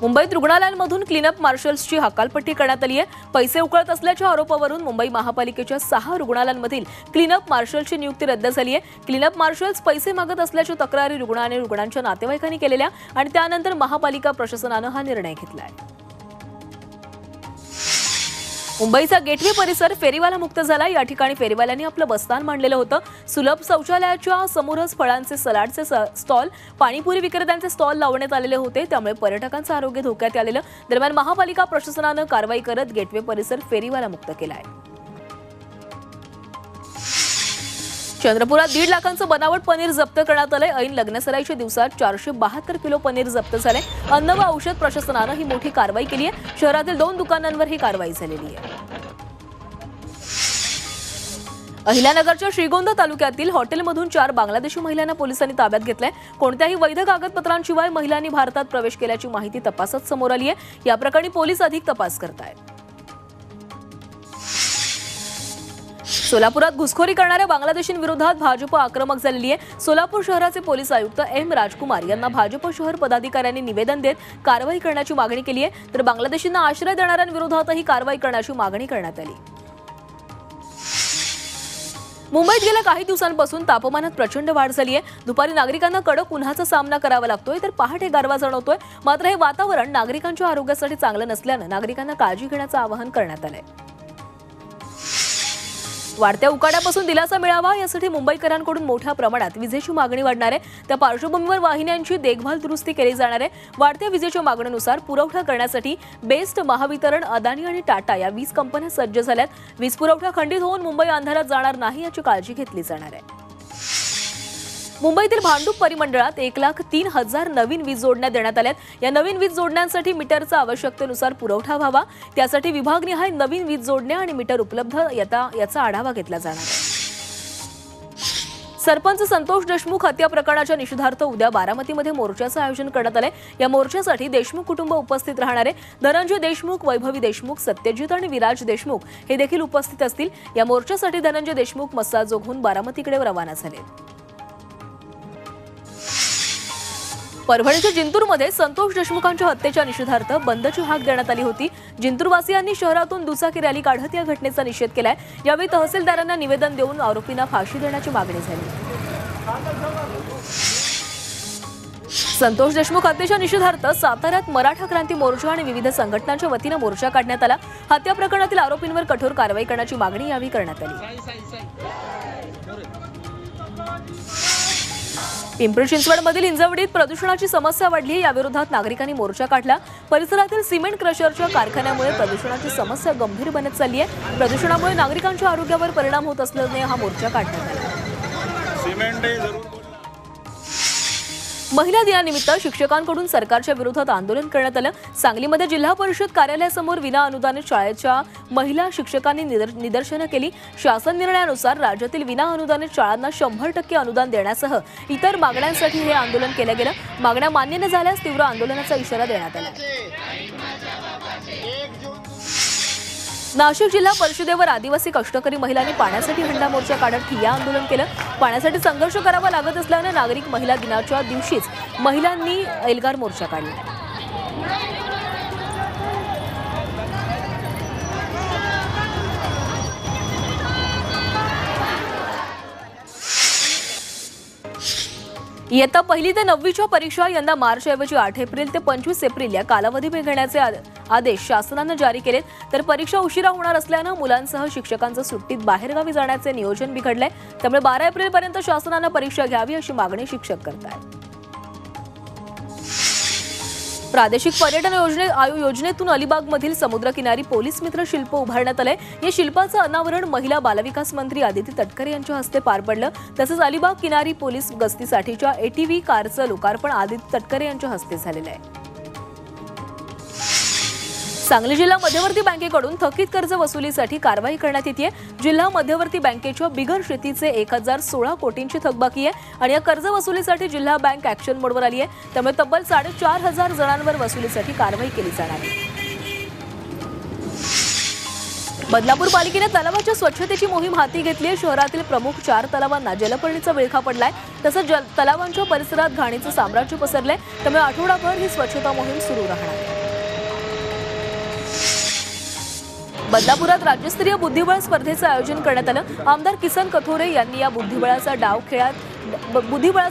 मुंबईत रुग्णालयांमधून क्लीनअप मार्शल्सची हकालपट्टी करण्यात आली आहे। पैसे उकळत असल्याच्या आरोपावरून मुंबई महापालिकेच्या 6 रुग्णालयांमधील क्लीनअप मार्शलची नियुक्ती रद्द झाली आहे। क्लीनअप मार्शल्स पैसे मागत असल्याच्या तक्रारी रुग्ण आणि रुग्णांच्या नातेवाईकांनी केलेल्या आणि त्यानंतर महापालिका प्रशासनाने हा निर्णय घेतला आहे। मुंबईचा गेटवे परिसर फेरीवाला मुक्त झाला। या ठिकाणी फेरीवाल्यांनी आपलं बस्तान मांडलेलं होतं। सुलभ शौचालयाच्या समोरच फळांचे सलाडचे स्टॉल, पाणीपुरी विक्रेत्यांचे स्टॉल लावण्यात आलेले होते, त्यामुळे पर्यटकांचं आरोग्य धोक्यात आलेलं। दरम्यान महापालिका प्रशासनाने कारवाई करत गेटवे परिसर फेरीवाला मुक्त केला आहे। चंद्रपुरात 1.5 लाखांचं बनावट पनीर जप्त करण्यात आलंय। ऐन लग्नसराईच्या दिवसात 472 किलो पनीर जप्त झाले। अन्न व औषध प्रशासनाने ही मोठी कारवाई केली आहे। शहरातील 2 दुकानांवर ही कारवाई झालेली आहे। अहिल्यानगरच्या श्रीगोंदा तालुक्यातील हॉटेलमधून 4 बांगलादेशी महिलांना पोलिसांनी ताब्यात घेतलंय। कोणत्याही वैध कागदपत्रांशिवाय महिलांनी भारतात प्रवेश केल्याची माहिती तपासात समोर आली आहे। या प्रकरणी पोलीस अधिक तपास करतायत। सोलापुरात घुसखोरी करणाऱ्या बांगलादेशींविरोधात भाजप आक्रमक झालेली आहे। सोलापूर शहराचे पोलीस आयुक्त एम राजकुमार यांना भाजप शहर पदाधिकाऱ्यांनी निवेदन देत कारवाई करण्याची मागणी केली आहे, तर बांगलादेशींना आश्रय देणाऱ्यांविरोधातही कारवाई करण्याची मागणी करण्यात आली। मुंबईत गेल्या काही दिवसांपासून तापमानात प्रचंड वाढ झाली आहे। दुपारी नागरिकांना कडक उन्हाचा सामना करावा लागतोय, तर पहाटे गारवा जाणवतोय। मात्र हे वातावरण नागरिकांच्या आरोग्यासाठी चांगलं नसल्यानं नागरिकांना काळजी घेण्याचं आवाहन करण्यात आलंय। वाढत्या उकाड्यापासून दिलासा मिळावा यासाठी मुंबईकरांकडून मोठ्या प्रमाणात विजेची मागणी वाढणार आहे। त्या पार्श्वभूमीवर वाहिन्यांची देखभाल दुरुस्ती केली जाणार आहे। वाढत्या विजेच्या मागणीनुसार पुरवठा करण्यासाठी बेस्ट, महावितरण, अदानी आणि टाटा या 20 कंपन्या सज्ज झाल्यात। वीज पुरवठा खंडित होऊन मुंबई अंधारात जाणार नाही याची काळजी घेतली जाणार आहे। मुंबईतील भांडूप परिमंडळात 1,03,000 नवीन वीज जोडण्या देण्यात आल्यात। या नवीन वीज जोडण्यांसाठी मीटरचा आवश्यकतेनुसार पुरवठा व्हावा, त्यासाठी विभागनिहाय नवीन वीज जोडण्या आणि मीटर उपलब्ध याचा आढावा घेतला जाणार आहे। सरपंच संतोष देशमुख हत्या प्रकरणाच्या निषेधार्थ उद्या बारामतीमध्ये मोर्चाचं आयोजन करण्यात आलंय। या मोर्चासाठी देशमुख कुटुंब उपस्थित राहणार आहे। धनंजय देशमुख, वैभवी देशमुख, सत्यजित आणि विराज देशमुख हे देखील उपस्थित असतील। या मोर्चासाठी धनंजय देशमुख मस्साजोगहून बारामतीकडे रवाना झाले। परभणीच्या जिंतूरमध्ये संतोष देशमुखांच्या हत्येच्या निषेधार्थ बंदची हाक देण्यात आली होती। जिंतूरवासियांनी शहरातून दुचाकी रॅली काढत या घटनेचा निषेध केलाय। यावेळी तहसीलदारांना निवेदन देऊन आरोपींना फाशी देण्याची मागणी झाली। संतोष देशमुख हत्येच्या निषेधार्थ साताऱ्यात मराठा क्रांती मोर्चा आणि विविध संघटनांच्या वतीने मोर्चा काढण्यात आला। हत्या प्रकरणातील आरोपींवर कठोर कारवाई करण्याची मागणी यावेळी करण्यात आली। पिंपरी चिंचवडमधील हिंजवडीत प्रदूषणाची समस्या वाढली, याविरोधात नागरिकांनी मोर्चा काढला। परिसरातील सिमेंट क्रशरच्या कारखान्यामुळे प्रदूषणाची समस्या गंभीर बनत चालली आहे। प्रदूषणामुळे नागरिकांच्या आरोग्यावर परिणाम होत असल्याने हा मोर्चा काढण्यात आला। महिला दिनानिमित्त शिक्षकांकडून सरकारच्या विरोधात आंदोलन करण्यात आलं। सांगलीमध्ये जिल्हा परिषद कार्यालयासमोर विना अनुदानित शाळेच्या महिला शिक्षकांनी निदर्शनं केली। शासन निर्णयानुसार राज्यातील विना अनुदानित शाळांना 100% अनुदान देण्यासह इतर मागण्यांसाठी हे आंदोलन केलं गेलं। मागण्या मान्य न झाल्यास तीव्र आंदोलनाचा इशारा देण्यात आला। नाशिक जिल्हा परिषदेवर आदिवासी कष्टकरी महिलांनी पाण्यासाठी हंडा मोर्चा काढत ठिय्या आंदोलन केलं। पाण्यासाठी संघर्ष करावा लागत असल्याने नागरिक महिला दिनाच्या दिवशीच महिलांनी एल्गार मोर्चा काढला। इयत्ता 1ली ते 9वीच्या परीक्षा यंदा मार्चऐवजी 8 एप्रिल ते 25 एप्रिल या कालावधीमध्ये घेण्याचे आदेश शासनाने जारी केलेत। तर परीक्षा उशिरा होणार असल्याने मुलांसह शिक्षकांचं सुट्टीत बाहेरगावी जाण्याचे नियोजन बिघडलंय। त्यामुळे 12 एप्रिलपर्यंत शासनाने परीक्षा घ्यावी अशी मागणी शिक्षक करतात। प्रादेशिक पर्यटन योजनेतून अलिबागमधील समुद्रकिनारी पोलीस मित्र शिल्प उभारण्यात आले। या शिल्पाचं अनावरण महिला बालविकास मंत्री आदिती तटकरे यांच्या हस्ते पार पडलं। तसेच अलिबाग किनारी पोलीस गस्तीसाठीच्या ATV कारचं लोकार्पण आदिती तटकरे यांच्या हस्ते झालेलं आहे। सांगली जिल्हा मध्यवर्ती बँकेकडून थकीत कर्ज वसुलीसाठी कारवाई करण्यात येते। जिल्हा मध्यवर्ती बँकेच्या बिगर शेतीचे 1016 कोटींची थकबाकी आहे आणि या कर्ज वसुलीसाठी जिल्हा बँक ॲक्शन मोडवर आली आहे। त्यामुळे तब्बल 4,500 जणांवर वसुलीसाठी कारवाई केली जाणार आहे। बदलापूर पालिकेने तलावाच्या स्वच्छतेची मोहीम हाती घेतली आहे। शहरातील प्रमुख 4 तलावांना जलपर्णीचा विळखा पडलाय। तसंच तलावांच्या परिसरात घाणीचं साम्राज्य पसरलंय, त्यामुळे आठवडाभर ही स्वच्छता मोहीम सुरू राहणार आहे. बदलापुरात राज्यस्तरीय बुद्धिबळ स्पर्धेचं आयोजन करण्यात आलं. आमदार किसन कथोरे यांनी या बुद्धिबळाचा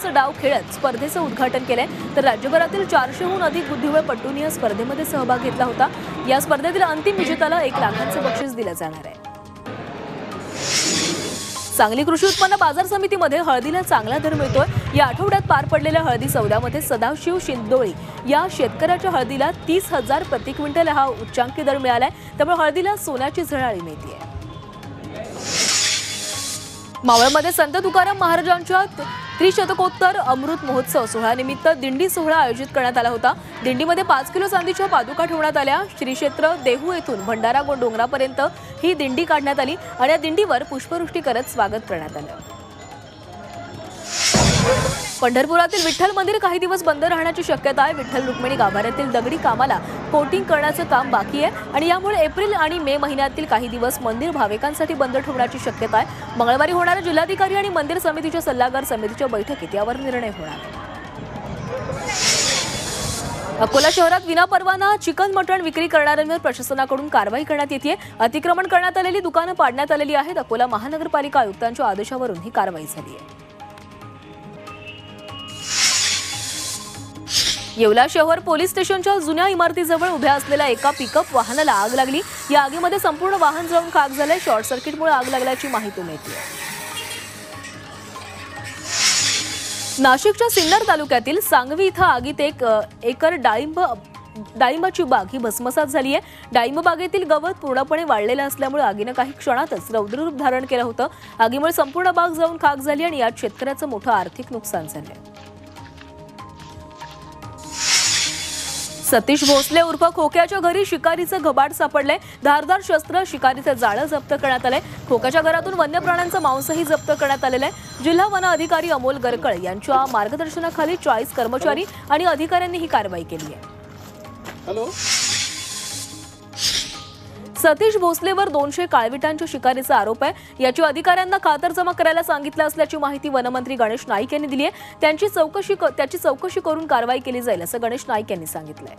डाव खेळत स्पर्धेचं उद्घाटन केलंय. तर राज्यभरातील 400हून अधिक बुद्धिबळपटूंनी या स्पर्धेमध्ये सहभाग घेतला होता. या स्पर्धेतील अंतिम विजेत्याला 1 लाखांचं बक्षीस दिलं जाणार आहे. सांगली कृषी उत्पन्न बाजार समितीमध्ये हळदीला चांगला दर मिळतोय. या आठवड्यात पार पडलेल्या हळदी सौद्यामध्ये सदाशिव शिंदोळी या शेतकऱ्याच्या हळदीला 30,000 प्रति क्विंटल हा उच्चांकी दर मिळालाय. त्यामुळे हळदीला सोन्याची झळाळी मिळते. मावळमध्ये संत तुकाराम महाराजांच्या त्रिशतकोत्तर अमृत महोत्सव सोहळ्यानिमित्त दिंडी सोहळा आयोजित करण्यात आला होता. दिंडीमध्ये 5 किलो चांदीच्या पादुका ठेवण्यात आल्या. श्री क्षेत्र देहू येथून भंडारा डोंगरापर्यंत ही दिंडी काढण्यात आली आणि या दिंडीवर पुष्पवृष्टी करत स्वागत करण्यात आलं. पंढरपुरातील विठ्ठल मंदिर काही दिवस बंद राहण्याची शक्यता आहे. विठ्ठल रुक्मिणी गाभाऱ्यातील दगडी कामाला कोटिंग करण्याचं काम बाकी आहे आणि यामुळे एप्रिल आणि मे महिन्यातील काही दिवस मंदिर भाविकांसाठी बंद ठेवण्याची शक्यता आहे. मंगळवारी होणाऱ्या जिल्हाधिकारी आणि मंदिर समितीच्या सल्लागार समितीच्या बैठकीत यावर निर्णय होणार आहे. अकोला शहरात विनापरवाना चिकन मटण विक्री करणाऱ्यांवर प्रशासनाकडून कारवाई करण्यात येते. अतिक्रमण करण्यात आलेली दुकानं पाडण्यात आलेली आहेत. अकोला महानगरपालिका आयुक्तांच्या आदेशावरून ही कारवाई झाली आहे. येवला शहर पोलीस स्टेशनच्या जुन्या इमारतीजवळ उभ्या असलेल्या एका पिकअप वाहनाला आग लागली. या आगीमध्ये संपूर्ण वाहन जळून खाक झाले. शॉर्ट सर्किटमुळे आग लागल्याची माहिती मिळते. नाशिकच्या सिन्नर तालुक्यातील सांगवी इथं आगीत 1 एकर डाळिंबाची बाग ही भस्मसात झाली आहे. डाळिंब बागेतील गवत पूर्णपणे वाळलेलं असल्यामुळे आगीनं काही क्षणातच रौद्ररूप धारण केलं होतं. आगीमुळे संपूर्ण बाग जळून खाक झाली आणि यात शेतकऱ्याचं मोठं आर्थिक नुकसान झालं. सतीश भोसले उर्फ खोक्याच्या घरी शिकारीचं घबाड सापडलंय. धारदार शस्त्र, शिकारीचं जाळं जप्त करण्यात आलंय. खोक्याच्या घरातून वन्य प्राण्यांचं मांसही जप्त करण्यात आलेलं आहे. जिल्हा वन अधिकारी अमोल गरकळ यांच्या मार्गदर्शनाखाली 40 कर्मचारी आणि अधिकाऱ्यांनी ही कारवाई केली आहे. सतीश भोसलेवर 200 काळविटांच्या शिकारीचा आरोप आहे. याची अधिकाऱ्यांना खातरजमा करायला सांगितलं असल्याची माहिती वनमंत्री गणेश नाईक यांनी दिली आहे. त्याची चौकशी करून कारवाई केली जाईल असं गणेश नाईक यांनी सांगितलंय.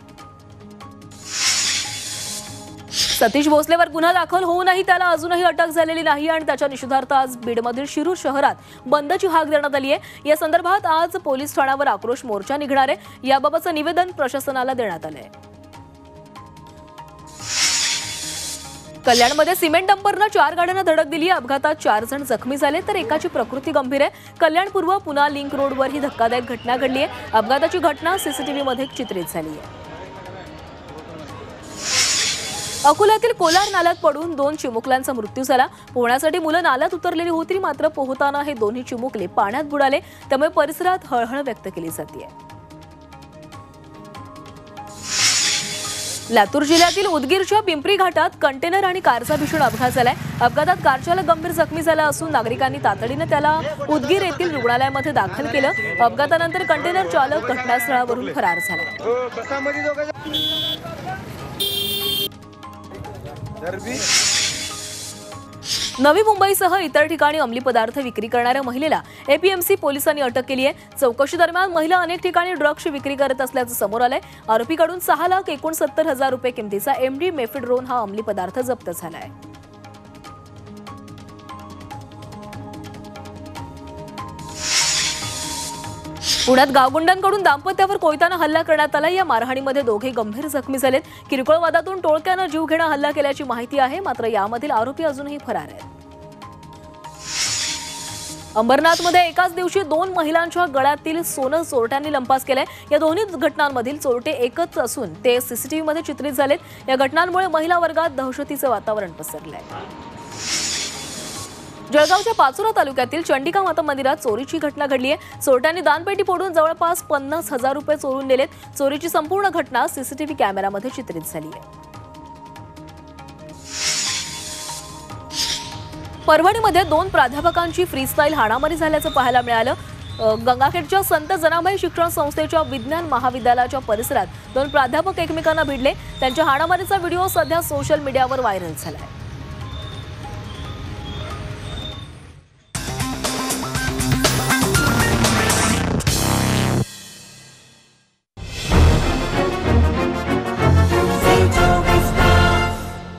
सतीश भोसलेवर गुन्हा दाखल होऊनही त्याला अजूनही अटक झालेली नाही आणि त्याच्या निषेधार्थ आज बीडमधील शिरूर शहरात बंदची हाक देण्यात आली आहे. या संदर्भात आज पोलीस ठाण्यावर आक्रोश मोर्चा निघणार आहे. याबाबतचं निवेदन प्रशासनाला देण्यात आलंय. कल्याणमध्ये सिमेंट डंपरनं 4 गाड्यांना धडक दिली. अपघातात 4 जण जखमी झाले तर एकाची प्रकृती गंभीर आहे. कल्याण पूर्व पुना लिंक रोडवर ही धक्कादायक घटना घडली आहे. अपघाताची घटना सीसीटीव्हीमध्ये चित्रित झाली आहे. अकोल्यातील कोलार नाल्यात पडून 2 चिमुकल्यांचा मृत्यू झाला. पोहण्यासाठी मुलं नाल्यात उतरलेली होती, मात्र पोहताना हे दोन्ही चिमुकले पाण्यात बुडाले. त्यामुळे परिसरात हळहळ व्यक्त केली जाते. लातूर जिल्ह्यातील उदगीरच्या पिंपरी घाटात कंटेनर आणि कारचा भीषण अपघात झालाय. अपघातात कारचालक गंभीर जखमी झाला असून नागरिकांनी तातडीने त्याला उदगीर येथील रुग्णालयामध्ये दाखल केलं. अपघातानंतर कंटेनर चालक घटनास्थळावरून फरार झाला. नवी मुंबईसह इतर ठिकाणी अंमली पदार्थ विक्री करणाऱ्या महिलेला एपीएमसी पोलिसांनी अटक केली आहे. चौकशी दरम्यान महिला अनेक ठिकाणी ड्रग्सची विक्री करत असल्याचं समोर आलंय. आरोपीकडून 6,69,000 रुपये किमतीचा एमडी मेफेड्रोन हा अंमली पदार्थ जप्त झालाय. पुण्यात गावगुंडांकडून दाम्पत्यावर कोयत्यानं हल्ला करण्यात आला. या मारहाणीमध्ये दोघे गंभीर जखमी झालेत. किरकोळ वादातून टोळक्यानं जीवघेणा हल्ला केल्याची माहिती आहे, मात्र यामधील आरोपी अजूनही फरार आहेत. अंबरनाथमध्ये एकाच दिवशी 2 महिलांच्या गळ्यातील सोनं चोरट्यांनी लंपास केलंय. या दोन्ही घटनांमधील चोरटे एकच असून ते सीसीटीव्हीमध्ये चित्रित झालेत. या घटनांमुळे महिला वर्गात दहशतीचं वातावरण पसरलंय. जळगावच्या पाचोरा तालुक्यातील चंडिका माता मंदिरात चोरीची घटना घडली आहे. चोरट्यांनी दानपेटी फोडून जवळपास 50,000 रुपये चोरून नेलेत. चोरीची संपूर्ण घटना सीसीटीव्ही कॅमेऱ्यामध्ये चित्रित झाली आहे. परभणीमध्ये 2 प्राध्यापकांची फ्रीस्टाईल हाणामारी झाल्याचं पाहायला मिळालं. गंगाखेडच्या संत जनाबाई शिक्षण संस्थेच्या विज्ञान महाविद्यालयाच्या परिसरात 2 प्राध्यापक एकमेकांना भिडले. त्यांच्या हाणामारीचा व्हिडिओ सध्या सोशल मीडियावर व्हायरल झालाय.